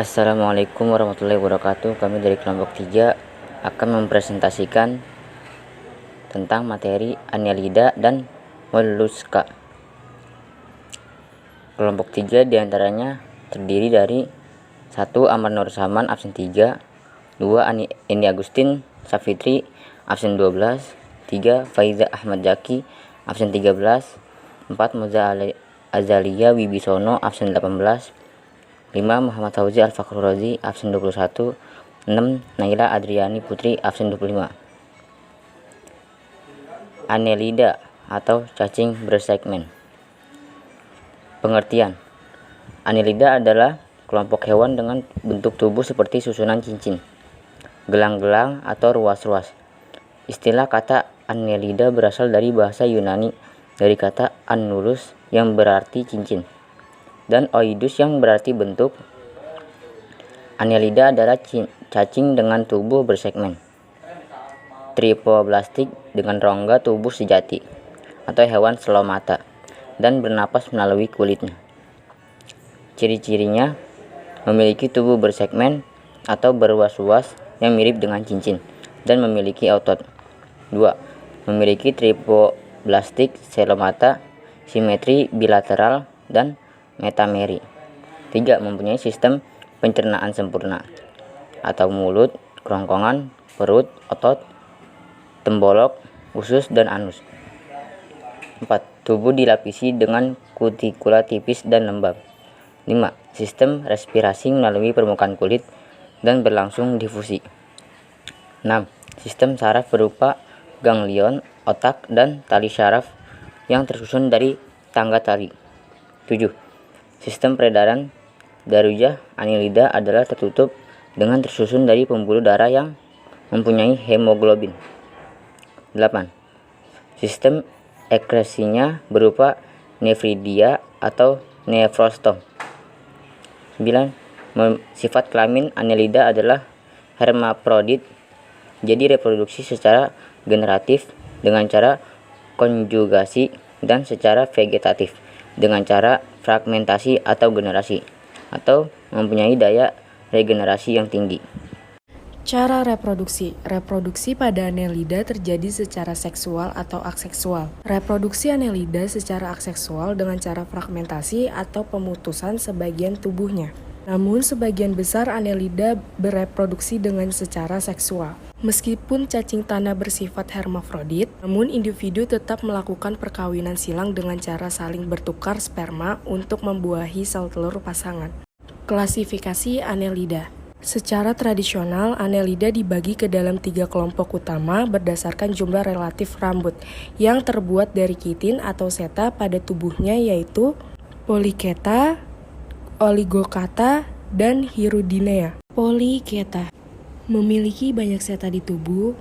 Assalamualaikum warahmatullahi wabarakatuh. Kami dari kelompok 3 akan mempresentasikan tentang materi Annelida dan Molluska. Kelompok 3 diantaranya terdiri dari 1. Amar Nur Saman absen 3, 2. Eni Agustin Safitri absen 12, 3. Faiza Ahmad Zaki absen 13, 4. Moza Azalia Wibisono absen 18, 5. Muhammad Fauzi Al-Fakhrurozi absen 21, 6. Naila Adriani Putri absen 25. Annelida atau cacing bersegmen. Pengertian: Annelida adalah kelompok hewan dengan bentuk tubuh seperti susunan cincin, gelang-gelang atau ruas-ruas. Istilah kata Annelida berasal dari bahasa Yunani, dari kata annulus yang berarti cincin dan oidus yang berarti bentuk. Annelida adalah cacing dengan tubuh bersegmen, tripoblastik dengan rongga tubuh sejati atau hewan selomata dan bernapas melalui kulitnya. Ciri-cirinya memiliki tubuh bersegmen atau berwas-was yang mirip dengan cincin dan memiliki otot. 2. Memiliki tripoblastik selomata, simetri bilateral dan metameri. 3. Mempunyai sistem pencernaan sempurna atau mulut, kerongkongan, perut, otot, tembolok, usus, dan anus. 4. Tubuh dilapisi dengan kutikula tipis dan lembab. 5. Sistem respirasi melalui permukaan kulit dan berlangsung difusi. 6. Sistem saraf berupa ganglion, otak, dan tali syaraf yang tersusun dari tangga tali. 7. Sistem peredaran darujah Annelida adalah tertutup dengan tersusun dari pembuluh darah yang mempunyai hemoglobin. 8. Sistem ekskresinya berupa nefridia atau nefrostom. 9. Sifat kelamin Annelida adalah hermaprodit, jadi reproduksi secara generatif dengan cara konjugasi dan secara vegetatif dengan cara fragmentasi atau generasi, atau mempunyai daya regenerasi yang tinggi. Cara reproduksi. Reproduksi pada Annelida terjadi secara seksual atau aseksual. Reproduksi Annelida secara aseksual dengan cara fragmentasi atau pemutusan sebagian tubuhnya. Namun sebagian besar Annelida bereproduksi dengan secara seksual. Meskipun cacing tanah bersifat hermafrodit, namun individu tetap melakukan perkawinan silang dengan cara saling bertukar sperma untuk membuahi sel telur pasangan. Klasifikasi Annelida. Secara tradisional, Annelida dibagi ke dalam 3 kelompok utama berdasarkan jumlah relatif rambut yang terbuat dari kitin atau seta pada tubuhnya, yaitu Polychaeta, Oligocata, dan Hirudinea. Polychaeta memiliki banyak seta di tubuh,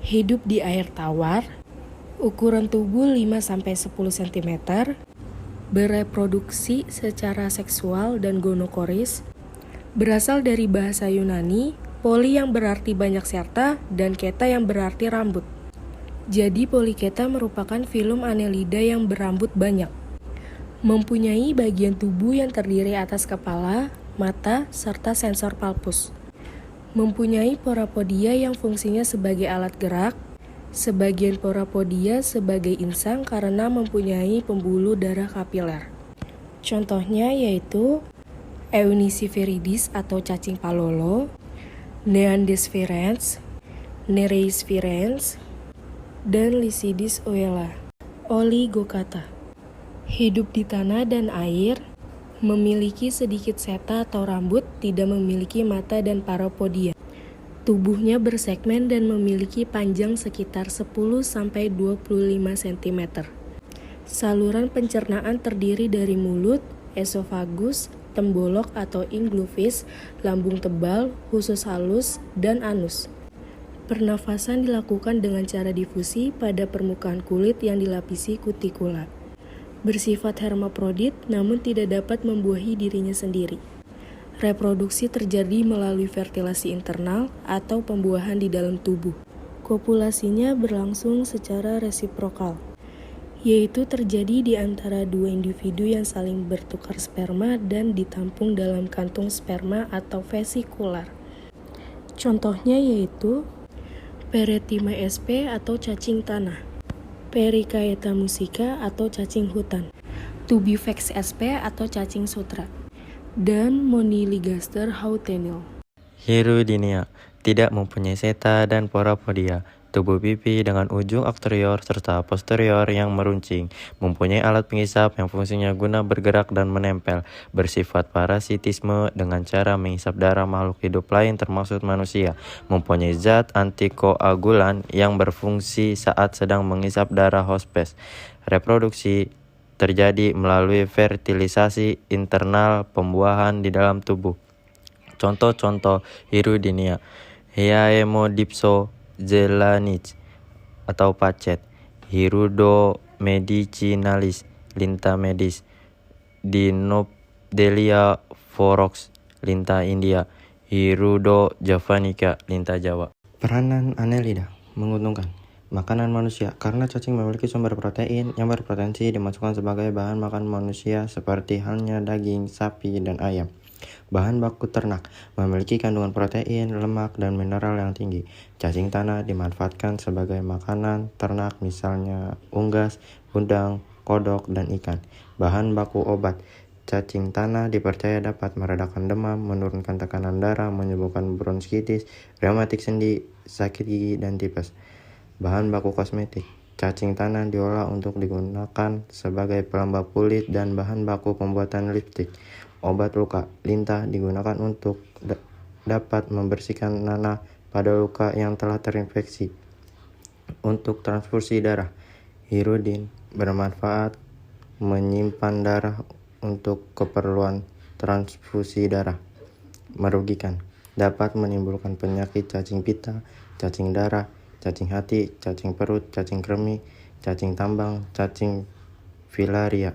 hidup di air tawar, ukuran tubuh 5-10 cm, bereproduksi secara seksual dan gonokoris. Berasal dari bahasa Yunani, poli yang berarti banyak serta dan keta yang berarti rambut. Jadi Polychaeta merupakan filum Annelida yang berambut banyak. Mempunyai bagian tubuh yang terdiri atas kepala, mata, serta sensor palpus. Mempunyai porapodia yang fungsinya sebagai alat gerak, sebagian porapodia sebagai insang karena mempunyai pembuluh darah kapiler. Contohnya yaitu Euniciferidis atau cacing palolo, Neandesvirens, Nereisvirens, dan Lycidis oella. Oligocata hidup di tanah dan air, memiliki sedikit seta atau rambut, tidak memiliki mata dan parapodia. Tubuhnya bersegmen dan memiliki panjang sekitar 10-25 cm. Saluran pencernaan terdiri dari mulut, esofagus, tembolok atau inglufis, lambung tebal, usus halus, dan anus. Pernafasan dilakukan dengan cara difusi pada permukaan kulit yang dilapisi kutikula. Bersifat hermaprodit namun tidak dapat membuahi dirinya sendiri. Reproduksi terjadi melalui fertilasi internal atau pembuahan di dalam tubuh. Kopulasinya berlangsung secara resiprokal. yaitu terjadi di antara dua individu yang saling bertukar sperma dan ditampung dalam kantung sperma atau vesikular. Contohnya yaitu Perethima sp atau cacing tanah, Perichaeta musica atau cacing hutan, Tubivex sp atau cacing sutra, dan Moniligaster houtenil. Hirudinia tidak mempunyai seta dan poropodia. Tubuh pipi dengan ujung anterior serta posterior yang meruncing, mempunyai alat pengisap yang fungsinya guna bergerak dan menempel, bersifat parasitisme dengan cara menghisap darah makhluk hidup lain termasuk manusia, mempunyai zat antikoagulan yang berfungsi saat sedang menghisap darah hospes. Reproduksi terjadi melalui fertilisasi internal pembuahan di dalam tubuh. Contoh-contoh Hirudinia: Haemodipso zelanich atau pacet, Hirudo medicinalis, lintah medis, Dinopdelia ferox, lintah India, Hirudo javanica, lintah Jawa. Peranan Annelida menguntungkan makanan manusia karena cacing memiliki sumber protein yang berpotensi dimasukkan sebagai bahan makan manusia seperti halnya daging, sapi, dan ayam. Bahan baku ternak memiliki kandungan protein, lemak, dan mineral yang tinggi. Cacing tanah dimanfaatkan sebagai makanan ternak misalnya unggas, udang, kodok, dan ikan. Bahan baku obat. Cacing tanah dipercaya dapat meredakan demam, menurunkan tekanan darah, menyembuhkan bronkitis, reumatik sendi, sakit gigi, dan tipes. Bahan baku kosmetik. Cacing tanah diolah untuk digunakan sebagai pelembab kulit dan bahan baku pembuatan lipstik. Obat luka. Lintah digunakan untuk dapat membersihkan nanah pada luka yang telah terinfeksi. Untuk transfusi darah, hirudin bermanfaat menyimpan darah untuk keperluan transfusi darah. Merugikan. Dapat menimbulkan penyakit cacing pita, cacing darah, cacing hati, cacing perut, cacing kremi, cacing tambang, cacing filaria.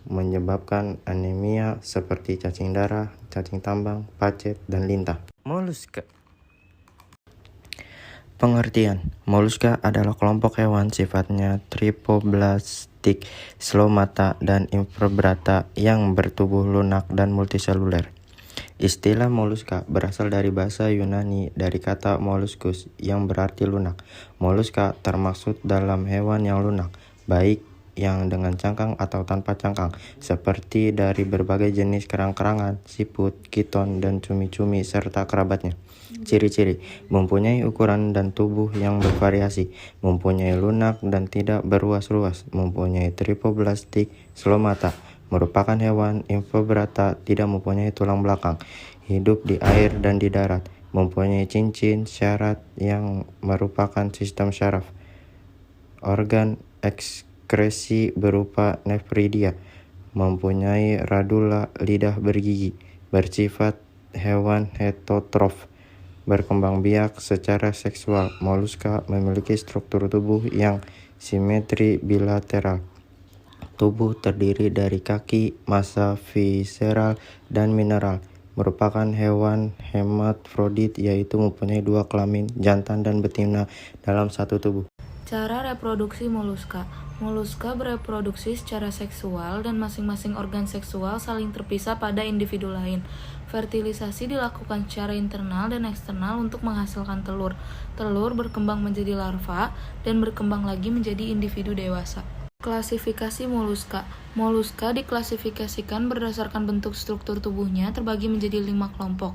Menyebabkan anemia seperti cacing darah, cacing tambang, pacet, dan lintah. Moluska. Pengertian. Moluska adalah kelompok hewan sifatnya tripoblastik, slomata, dan invertebrata yang bertubuh lunak dan multiseluler. Istilah moluska berasal dari bahasa Yunani dari kata molluscus yang berarti lunak. Moluska termasuk dalam hewan yang lunak, baik yang dengan cangkang atau tanpa cangkang, seperti dari berbagai jenis kerang-kerangan, siput, kiton, dan cumi-cumi serta kerabatnya. Ciri-ciri: mempunyai ukuran dan tubuh yang bervariasi, mempunyai lunak dan tidak beruas-ruas, mempunyai tripoblastik slomata, merupakan hewan invertebrata, tidak mempunyai tulang belakang, hidup di air dan di darat, mempunyai cincin syarat yang merupakan sistem syaraf, organ ekskresi berupa nefridia, mempunyai radula lidah bergigi, bersifat hewan heterotrof, berkembang biak secara seksual. Moluska memiliki struktur tubuh yang simetri bilateral. Tubuh terdiri dari kaki, massa visceral, dan mineral. Merupakan hewan hermafrodit, yaitu mempunyai dua kelamin, jantan dan betina, dalam satu tubuh. Cara reproduksi moluska. Moluska bereproduksi secara seksual dan masing-masing organ seksual saling terpisah pada individu lain. Fertilisasi dilakukan secara internal dan eksternal untuk menghasilkan telur. Telur berkembang menjadi larva dan berkembang lagi menjadi individu dewasa. Klasifikasi moluska. Moluska diklasifikasikan berdasarkan bentuk struktur tubuhnya terbagi menjadi 5 kelompok,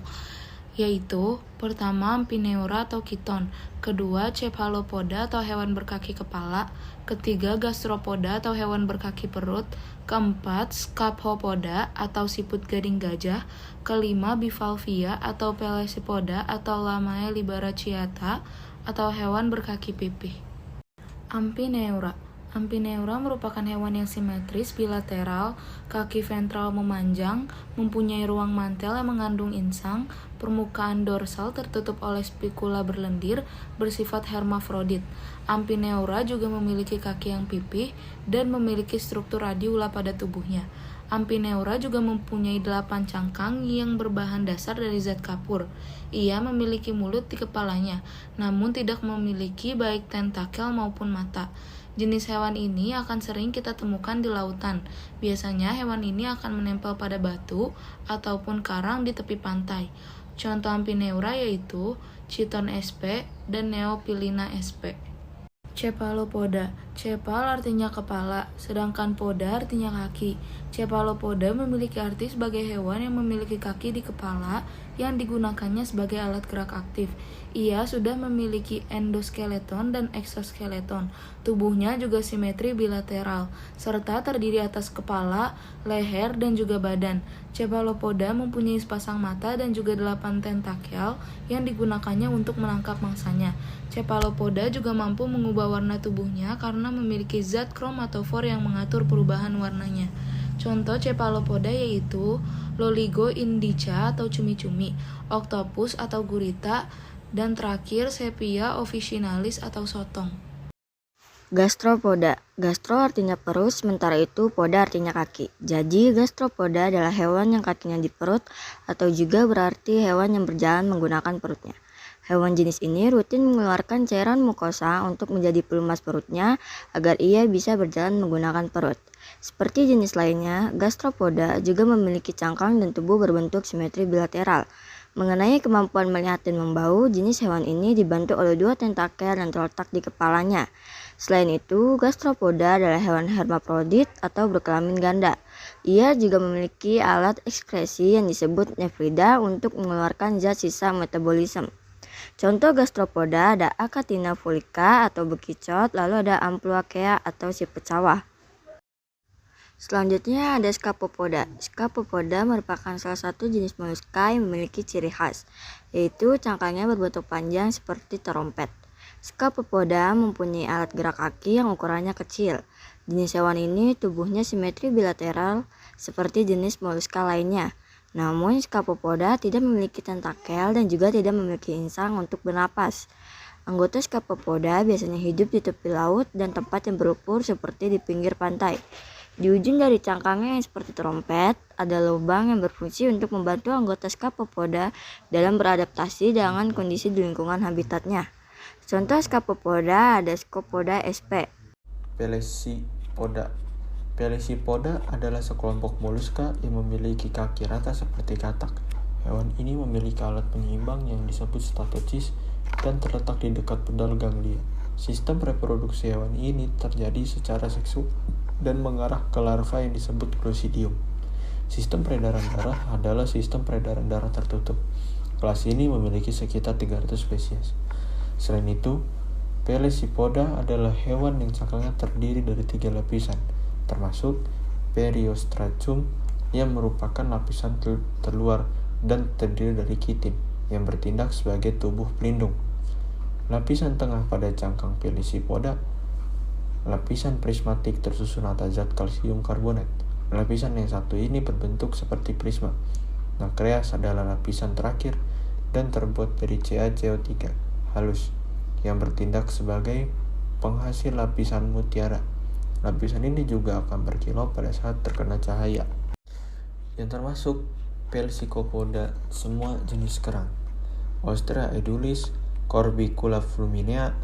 yaitu pertama Amphineura atau kiton, kedua Cephalopoda atau hewan berkaki kepala, ketiga Gastropoda atau hewan berkaki perut, keempat Scaphopoda atau siput gading gajah, kelima Bivalvia atau Pelecypoda atau Lamae liberaceata atau hewan berkaki pipih. Amphineura. Amphineura merupakan hewan yang simetris bilateral, kaki ventral memanjang, mempunyai ruang mantel yang mengandung insang, permukaan dorsal tertutup oleh spikula berlendir, bersifat hermafrodit. Amphineura juga memiliki kaki yang pipih dan memiliki struktur radioula pada tubuhnya. Amphineura juga mempunyai 8 cangkang yang berbahan dasar dari zat kapur. Ia memiliki mulut di kepalanya, namun tidak memiliki baik tentakel maupun mata. Jenis hewan ini akan sering kita temukan di lautan. Biasanya hewan ini akan menempel pada batu ataupun karang di tepi pantai. Contoh Amphineura yaitu Chiton sp dan Neopilina sp. Cephalopoda. Cephal artinya kepala, sedangkan poda artinya kaki. Cephalopoda memiliki arti sebagai hewan yang memiliki kaki di kepala yang digunakannya sebagai alat gerak aktif. Ia sudah memiliki endoskeleton dan eksoskeleton. Tubuhnya juga simetri bilateral, serta terdiri atas kepala, leher, dan juga badan. Cephalopoda mempunyai sepasang mata dan juga 8 tentakel yang digunakannya untuk menangkap mangsanya. Cephalopoda juga mampu mengubah warna tubuhnya karena memiliki zat kromatofor yang mengatur perubahan warnanya. Contoh cephalopoda yaitu Loligo indica atau cumi-cumi, octopus atau gurita, dan terakhir Sepia officinalis atau sotong. Gastropoda. Gastro artinya perut, sementara itu poda artinya kaki. Jadi gastropoda adalah hewan yang kakinya di perut atau juga berarti hewan yang berjalan menggunakan perutnya. Hewan jenis ini rutin mengeluarkan cairan mukosa untuk menjadi pelumas perutnya agar ia bisa berjalan menggunakan perut. Seperti jenis lainnya, gastropoda juga memiliki cangkang dan tubuh berbentuk simetri bilateral. Mengenai kemampuan melihat dan membau, jenis hewan ini dibantu oleh 2 tentakel yang terletak di kepalanya. Selain itu, gastropoda adalah hewan hermaprodit atau berkelamin ganda. Ia juga memiliki alat ekskresi yang disebut nefrida untuk mengeluarkan zat sisa metabolisme. Contoh gastropoda ada Achatina fulica atau bekicot, lalu ada Ampluakea atau siput sawah. Selanjutnya ada Scapopoda. Scapopoda merupakan salah satu jenis moluska yang memiliki ciri khas, yaitu cangkangnya berbentuk panjang seperti terompet. Scapopoda mempunyai alat gerak kaki yang ukurannya kecil. Jenis hewan ini tubuhnya simetri bilateral seperti jenis moluska lainnya. Namun Scapopoda tidak memiliki tentakel dan juga tidak memiliki insang untuk bernapas. Anggota Scapopoda biasanya hidup di tepi laut dan tempat yang berlumpur seperti di pinggir pantai. Di ujung dari cangkangnya yang seperti trompet, ada lubang yang berfungsi untuk membantu anggota Scapopoda dalam beradaptasi dengan kondisi di lingkungan habitatnya. Contoh Scapopoda ada Scopoda sp. Pelesipoda. Pelesipoda adalah sekelompok moluska yang memiliki kaki rata seperti katak. Hewan ini memiliki alat penyeimbang yang disebut statocis dan terletak di dekat pedal ganglia. Sistem reproduksi hewan ini terjadi secara seksual dan mengarah ke larva yang disebut Clostridium. Sistem peredaran darah adalah sistem peredaran darah tertutup. Kelas ini memiliki sekitar 300 spesies. Selain itu, Pelesipoda adalah hewan yang cangkangnya terdiri dari 3 lapisan, termasuk periostratum yang merupakan lapisan terluar dan terdiri dari kitin yang bertindak sebagai tubuh pelindung. Lapisan tengah pada cangkang Pelesipoda, lapisan prismatik tersusun atas zat kalsium karbonat. Lapisan yang satu ini berbentuk seperti prisma. Nukleus adalah lapisan terakhir dan terbuat dari CaCO3 halus yang bertindak sebagai penghasil lapisan mutiara. Lapisan ini juga akan berkilau pada saat terkena cahaya. Yang termasuk Pelesicopoda semua jenis kerang. Ostrea edulis, Corbicula fluminea,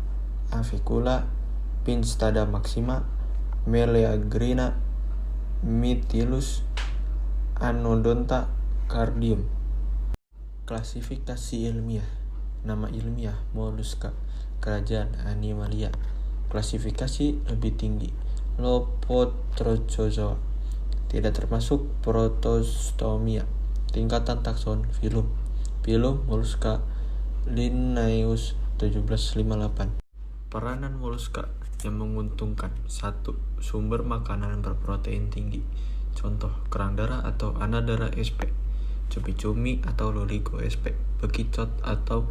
Avicula, Pinstada maxima, Meleagrina, Mytilus, Anodonta, Cardium. Klasifikasi ilmiah. Nama ilmiah Mollusca, kerajaan Animalia. Klasifikasi lebih tinggi Lopotrochozoa, tidak termasuk Protostomia. Tingkatan takson filum. Filum Mollusca Linnaeus 1758. Peranan moluska yang menguntungkan. 1. Sumber makanan berprotein tinggi. Contoh, kerang darah atau Anadrera sp, cumi-cumi atau Loligo sp, bekicot atau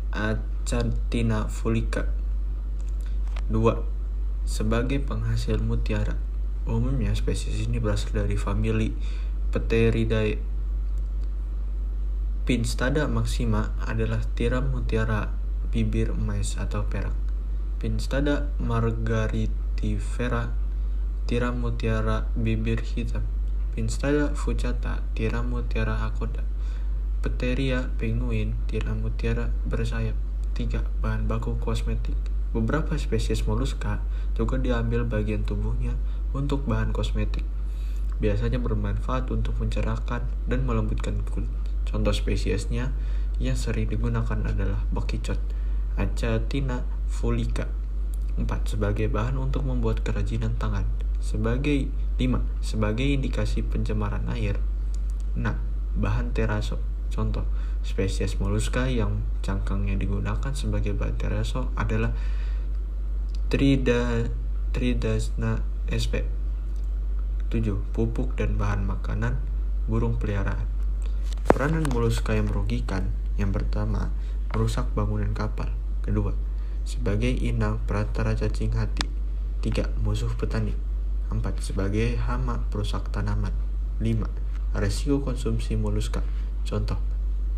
Achatina fulica. 2. Sebagai penghasil mutiara. Umumnya spesies ini berasal dari famili Pteridae. Pinstada maxima adalah tiram mutiara bibir emas atau perak. Pinstada margaritifera, tiram mutiara bibir hitam. Pinstada fucata, tiram mutiara akoda. Pteria penguin, tiram mutiara bersayap. 3. Bahan baku kosmetik. Beberapa spesies moluska juga diambil bagian tubuhnya untuk bahan kosmetik. Biasanya bermanfaat untuk mencerahkan dan melembutkan kulit. Contoh spesiesnya yang sering digunakan adalah bakicot, Achatina fulica. 4. Sebagai bahan untuk membuat kerajinan tangan. 5. Sebagai indikasi pencemaran air. 6. Bahan teraso. Contoh spesies moluska yang cangkangnya digunakan sebagai bahan teraso adalah Tridasna sp. 7. Pupuk dan bahan makanan burung peliharaan. Peranan moluska yang merugikan. Yang pertama, merusak bangunan kapal. Kedua, sebagai inang perantara cacing hati. 3. Musuh petani. 4. Sebagai hama perusak tanaman. 5. Resiko konsumsi moluska. Contoh,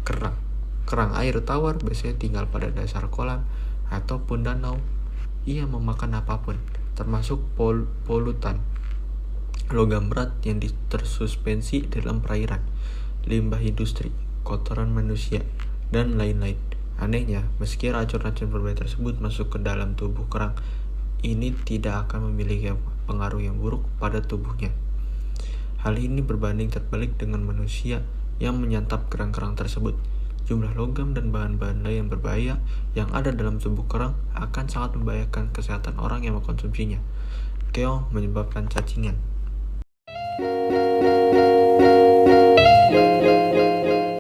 kerang. Kerang air tawar biasanya tinggal pada dasar kolam ataupun danau. Ia memakan apapun, termasuk polutan, logam berat yang tersuspensi dalam perairan, limbah industri, kotoran manusia, dan lain-lain. Anehnya, meski racun-racun berbahaya tersebut masuk ke dalam tubuh kerang, ini tidak akan memiliki pengaruh yang buruk pada tubuhnya. Hal ini berbanding terbalik dengan manusia yang menyantap kerang-kerang tersebut. Jumlah logam dan bahan-bahan lain yang berbahaya yang ada dalam tubuh kerang akan sangat membahayakan kesehatan orang yang mengkonsumsinya. Keong menyebabkan cacingan.